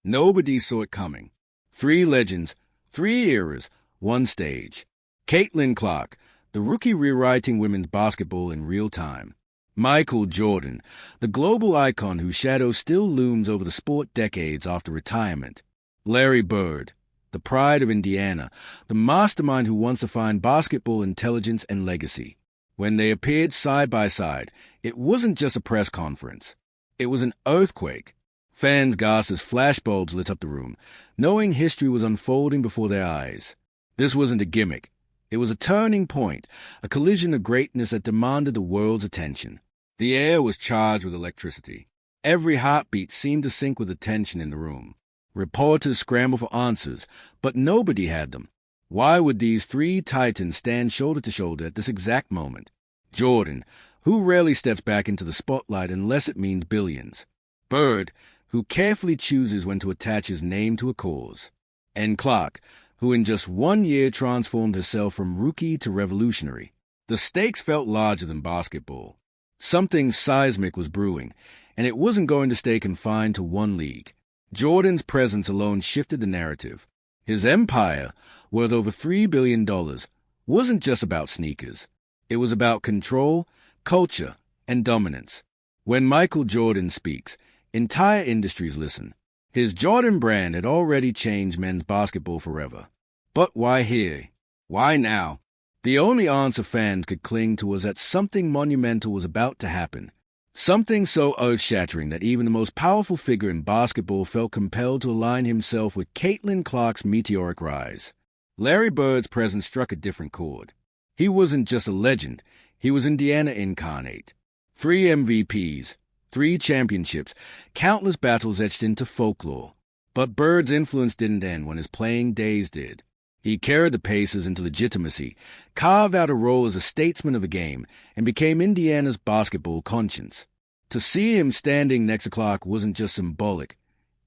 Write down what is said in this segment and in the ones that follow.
Nobody saw it coming. 3 legends, 3 eras, 1 stage. Caitlin Clark, the rookie rewriting women's basketball in real time. Michael Jordan, the global icon whose shadow still looms over the sport decades after retirement. Larry Bird, the pride of Indiana, the mastermind who wants to find basketball intelligence and legacy. When they appeared side by side, it wasn't just a press conference. It was an earthquake. Fans gasped as flashbulbs lit up the room, knowing history was unfolding before their eyes. This wasn't a gimmick. It was a turning point, a collision of greatness that demanded the world's attention. The air was charged with electricity. Every heartbeat seemed to sync with the tension in the room. Reporters scrambled for answers, but nobody had them. Why would these 3 titans stand shoulder to shoulder at this exact moment? Jordan, who rarely steps back into the spotlight unless it means billions. Bird, who carefully chooses when to attach his name to a cause. And Clark, who in just 1 year transformed herself from rookie to revolutionary. The stakes felt larger than basketball. Something seismic was brewing, and it wasn't going to stay confined to one league. Jordan's presence alone shifted the narrative. His empire, worth over $3 billion, wasn't just about sneakers. It was about control, culture, and dominance. When Michael Jordan speaks, entire industries listen. His Jordan brand had already changed men's basketball forever. But why here? Why now? The only answer fans could cling to was that something monumental was about to happen. Something so earth-shattering that even the most powerful figure in basketball felt compelled to align himself with Caitlin Clark's meteoric rise. Larry Bird's presence struck a different chord. He wasn't just a legend, he was Indiana incarnate. 3 MVPs, 3 championships, countless battles etched into folklore. But Bird's influence didn't end when his playing days did. He carried the Pacers into legitimacy, carved out a role as a statesman of the game, and became Indiana's basketball conscience. To see him standing next to Clark wasn't just symbolic,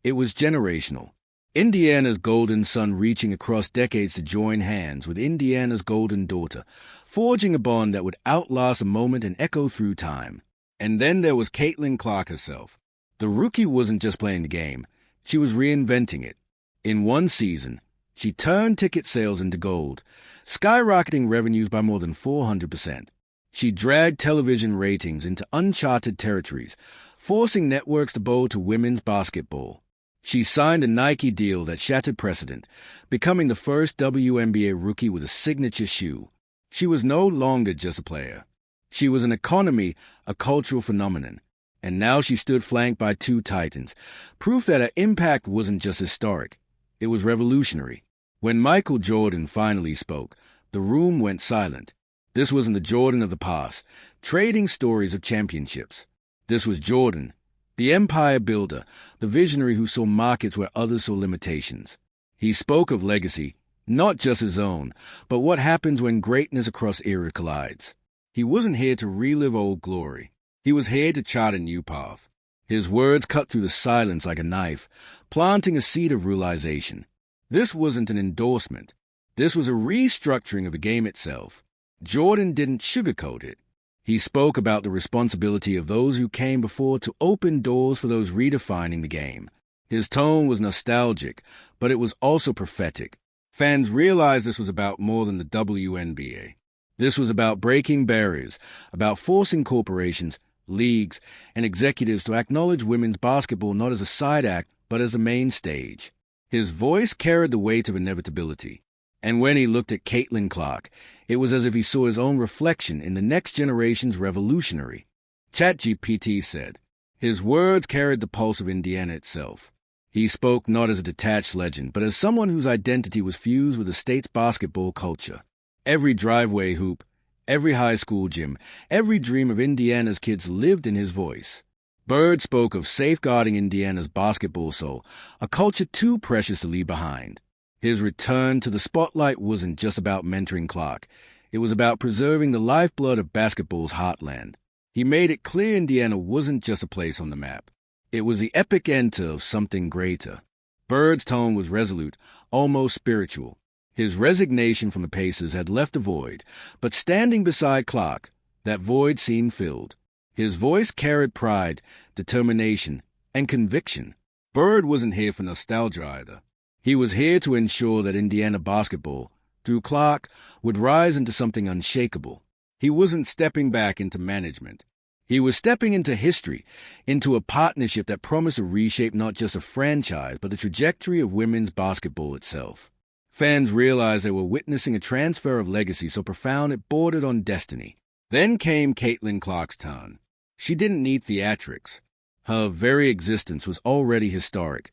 it was generational. Indiana's golden son reaching across decades to join hands with Indiana's golden daughter, forging a bond that would outlast a moment and echo through time. And then there was Caitlin Clark herself. The rookie wasn't just playing the game, she was reinventing it. In 1 season, she turned ticket sales into gold, skyrocketing revenues by more than 400%. She dragged television ratings into uncharted territories, forcing networks to bow to women's basketball. She signed a Nike deal that shattered precedent, becoming the first WNBA rookie with a signature shoe. She was no longer just a player. She was an economy, a cultural phenomenon. And now she stood flanked by 2 titans, proof that her impact wasn't just historic, it was revolutionary. When Michael Jordan finally spoke, the room went silent. This wasn't the Jordan of the past, trading stories of championships. This was Jordan, the empire builder, the visionary who saw markets where others saw limitations. He spoke of legacy, not just his own, but what happens when greatness across eras collides. He wasn't here to relive old glory. He was here to chart a new path. His words cut through the silence like a knife, planting a seed of realization. This wasn't an endorsement. This was a restructuring of the game itself. Jordan didn't sugarcoat it. He spoke about the responsibility of those who came before to open doors for those redefining the game. His tone was nostalgic, but it was also prophetic. Fans realized this was about more than the WNBA. This was about breaking barriers, about forcing corporations, leagues, and executives to acknowledge women's basketball not as a side act, but as a main stage. His voice carried the weight of inevitability. And when he looked at Caitlin Clark, it was as if he saw his own reflection in the next generation's revolutionary. ChatGPT said, his words carried the pulse of Indiana itself. He spoke not as a detached legend, but as someone whose identity was fused with the state's basketball culture. Every driveway hoop, every high school gym, every dream of Indiana's kids lived in his voice. Bird spoke of safeguarding Indiana's basketball soul, a culture too precious to leave behind. His return to the spotlight wasn't just about mentoring Clark. It was about preserving the lifeblood of basketball's heartland. He made it clear Indiana wasn't just a place on the map. It was the epic enter of something greater. Bird's tone was resolute, almost spiritual. His resignation from the Pacers had left a void, but standing beside Clark, that void seemed filled. His voice carried pride, determination, and conviction. Bird wasn't here for nostalgia either. He was here to ensure that Indiana basketball, through Clark, would rise into something unshakable. He wasn't stepping back into management. He was stepping into history, into a partnership that promised to reshape not just a franchise, but the trajectory of women's basketball itself. Fans realized they were witnessing a transfer of legacy so profound it bordered on destiny. Then came Caitlin Clark's turn. She didn't need theatrics. Her very existence was already historic,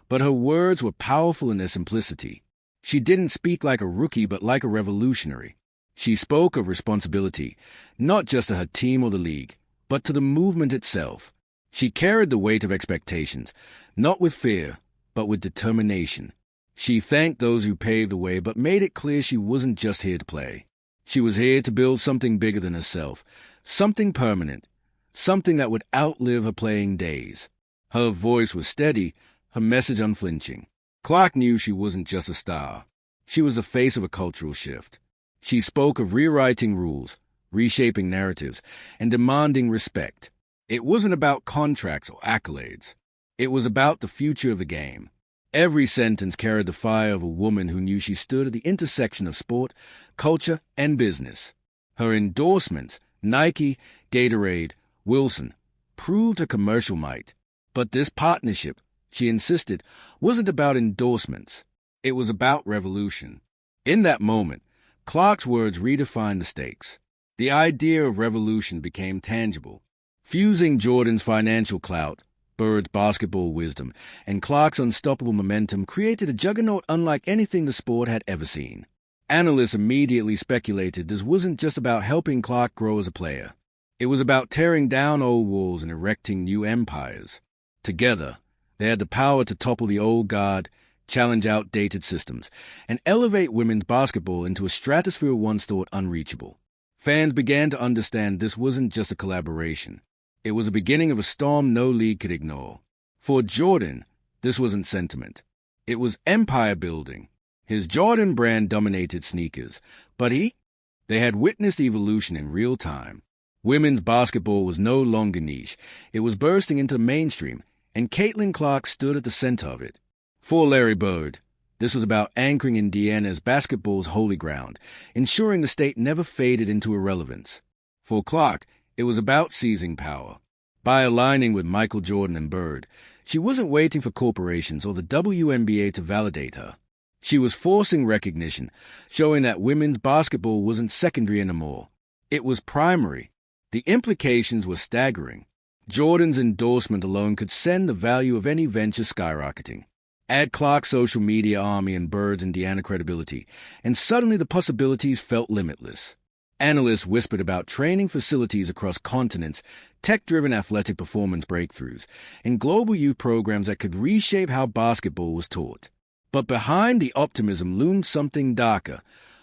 but her words were powerful in their simplicity. She didn't speak like a rookie, but like a revolutionary. She spoke of responsibility, not just to her team or the league, but to the movement itself. She carried the weight of expectations, not with fear, but with determination. She thanked those who paved the way, but made it clear she wasn't just here to play. She was here to build something bigger than herself, something permanent, something that would outlive her playing days. Her voice was steady, her message unflinching. Clark knew she wasn't just a star. She was the face of a cultural shift. She spoke of rewriting rules, reshaping narratives, and demanding respect. It wasn't about contracts or accolades. It was about the future of the game. Every sentence carried the fire of a woman who knew she stood at the intersection of sport, culture, and business. Her endorsements, Nike, Gatorade, Wilson, proved her commercial might. But this partnership, she insisted, wasn't about endorsements. It was about revolution. In that moment, Clark's words redefined the stakes. The idea of revolution became tangible. Fusing Jordan's financial clout, Bird's basketball wisdom, and Clark's unstoppable momentum created a juggernaut unlike anything the sport had ever seen. Analysts immediately speculated this wasn't just about helping Clark grow as a player. It was about tearing down old walls and erecting new empires. Together, they had the power to topple the old guard, challenge outdated systems, and elevate women's basketball into a stratosphere once thought unreachable. Fans began to understand this wasn't just a collaboration. It was the beginning of a storm no league could ignore. For Jordan, this wasn't sentiment. It was empire building. His Jordan brand dominated sneakers, but they had witnessed evolution in real time. Women's basketball was no longer niche. It was bursting into the mainstream, and Caitlin Clark stood at the center of it. For Larry Bird, this was about anchoring Indiana as basketball's holy ground, ensuring the state never faded into irrelevance. For Clark, it was about seizing power. By aligning with Michael Jordan and Bird, she wasn't waiting for corporations or the WNBA to validate her. She was forcing recognition, showing that women's basketball wasn't secondary anymore. It was primary. The implications were staggering. Jordan's endorsement alone could send the value of any venture skyrocketing. Add Clark's social media army and Bird's Indiana credibility, and suddenly the possibilities felt limitless. Analysts whispered about training facilities across continents, tech-driven athletic performance breakthroughs, and global youth programs that could reshape how basketball was taught. But behind the optimism loomed something darker.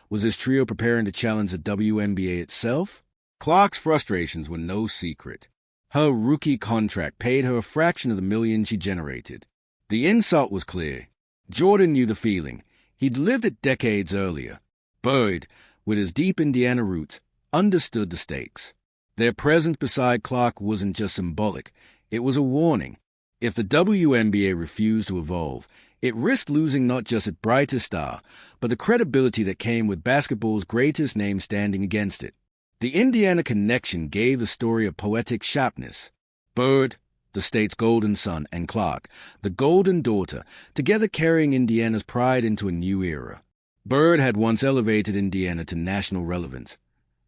Was this trio preparing to challenge the WNBA itself? Clark's frustrations were no secret. Her rookie contract paid her a fraction of the millions she generated. The insult was clear. Jordan knew the feeling. He'd lived it decades earlier. Bird, with his deep Indiana roots, understood the stakes. Their presence beside Clark wasn't just symbolic. It was a warning. If the WNBA refused to evolve, it risked losing not just its brightest star, but the credibility that came with basketball's greatest name standing against it. The Indiana connection gave the story a poetic sharpness. Bird, the state's golden son, and Clark, the golden daughter, together carrying Indiana's pride into a new era. Bird had once elevated Indiana to national relevance.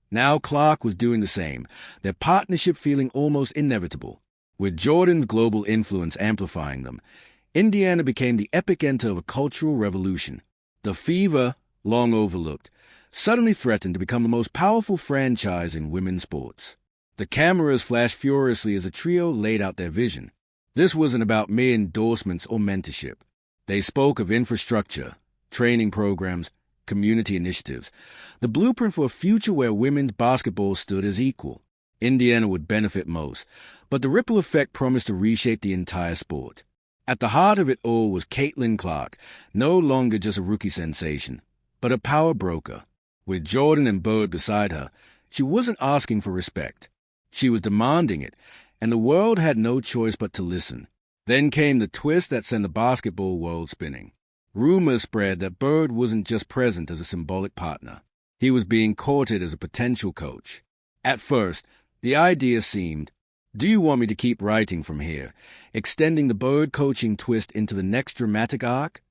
Now Clark was doing the same, their partnership feeling almost inevitable. With Jordan's global influence amplifying them, Indiana became the epicenter of a cultural revolution. The fever, long overlooked, suddenly threatened to become the most powerful franchise in women's sports. The cameras flashed furiously as the trio laid out their vision. This wasn't about mere endorsements or mentorship. They spoke of infrastructure, training programs, community initiatives, the blueprint for a future where women's basketball stood as equal. Indiana would benefit most, but the ripple effect promised to reshape the entire sport. At the heart of it all was Caitlin Clark, no longer just a rookie sensation, but a power broker. With Jordan and Bird beside her, she wasn't asking for respect. She was demanding it, and the world had no choice but to listen. Then came the twist that sent the basketball world spinning. Rumors spread that Bird wasn't just present as a symbolic partner. He was being courted as a potential coach. At first, the idea seemed, do you want me to keep writing from here, extending the Bird coaching twist into the next dramatic arc?